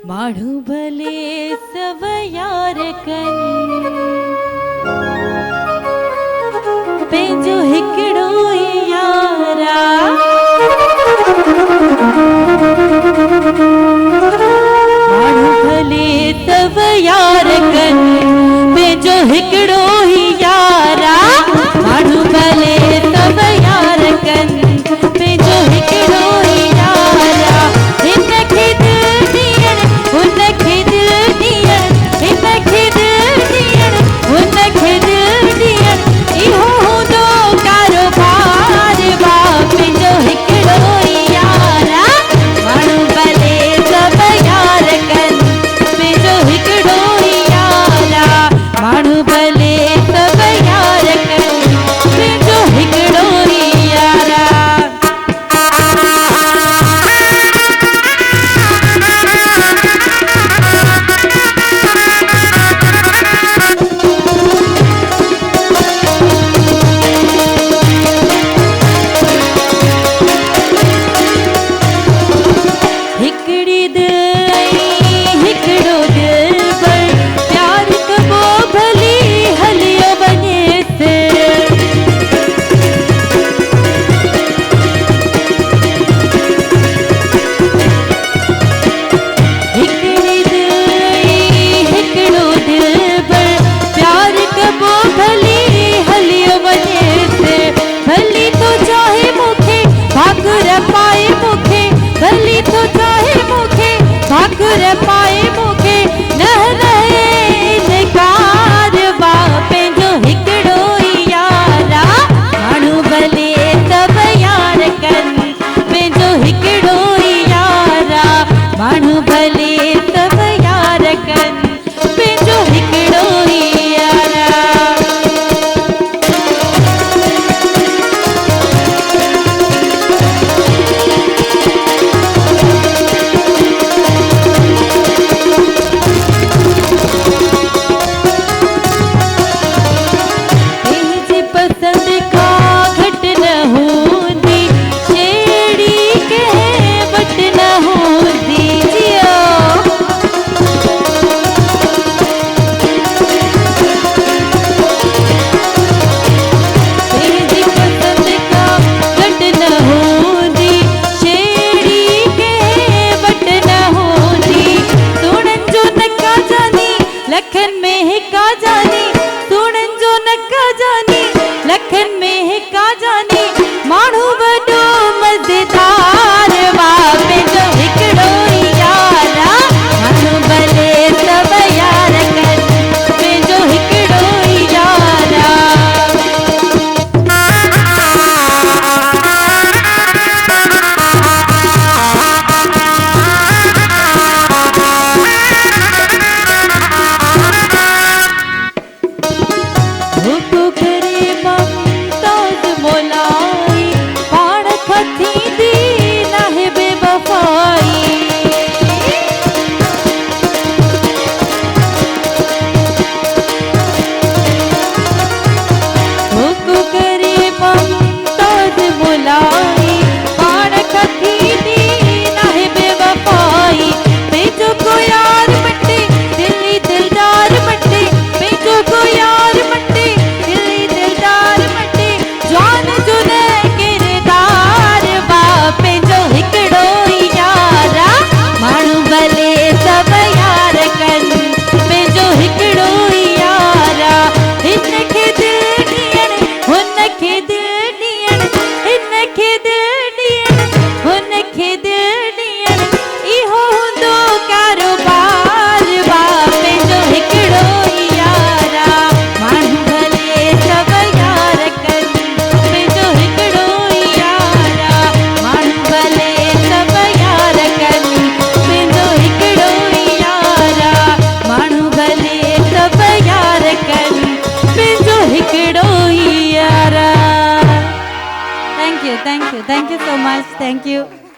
माण्हू भले सब यार कन पंहिंजो हिकिड़ो ई यारा माण्हू भले सब यार कन पंहिंजो हिकिड़ो ई यारा माण्हू भले सब यार कन पंहिंजो हिकिड़ो ई यारा हिनखे दिल ॾियण हुनखे दिल ॾियण हिनखे दिल ॾियण हुनखे दिल ॾियण इहो हूंदो कारोबार बा पंहिंजो हिकिड़ो ई यारा माण्हू भले सब यार कन पंहिंजो हिकिड़ो ई यारा माण्हू भले सब यार कन पंहिंजो हिकिड़ो ई यारा हिकिड़ी दिल हिकिड़ो दिल पर प्यार कबो भली हलियो वञे से हिकिड़ी दिल हिकिड़ो दिल पर प्यार कबो भली हलियो वञे से भली तो चाहे मूंखे भाकुर पाए मूंखे भली तो चाहे मूंखे भाकुर पाए मूंखे न रहे इनकार बा पंहिंजो हिकिड़ो ई यारा माण्हू भले सब यार कन पंहिंजो हिकिड़ो ई यारा माण्हू भले सब यार कन पंहिंजो हिकिड़ो ई यारा पंहिंजी पसंद का घट न हूंदी छेड़ी कंहिं वट न हूंदी जियो पंहिंजी पसंद का घट न हूंदी छेड़ी कंहिं वट न हूंदी सुणन जो नका जानी लखन में हिका जानी सुणन जो नका जानी लखन में हिका जानी माण्हू वॾो मज़ेदार वा पंहिंजो हिकिड़ो ई यारा माण्हू भले सब यार कन पंहिंजो हिकिड़ो ई यारा हुकू करे ममताज़ मोलाई पाण खां थींदी नाहे बेवफ़ाई हुकू करे ममताज़ मोलाई पाण खां थींदी नाहे बेवफ़ाई पंहिंजो को यार मटे दिली दिलदार मटे पंहिंजो को यार मटे दिली दिलदार मटे जान जो न किरदार बा पंहिंजो हिकिड़ो ई यारा माण्हू भले सब यार कन पंहिंजो हिकिड़ो ई यारा हिनखे दिल ॾियण हुनखे दिल ॾियण हिनखे दिल ॾियण हुनखे दिल ॾियण इहो हूंदो कारोबार बा पंहिंजो हिकिड़ो ई यारा माण्हू भले सब यार कन पंहिंजो हिकिड़ो ई यारा माण्हू भले सब यार कन पंहिंजो हिकिड़ो ई यारा माण्हू भले सब यार कन पंहिंजो हिकिड़ो ई यारा thank U so much thank you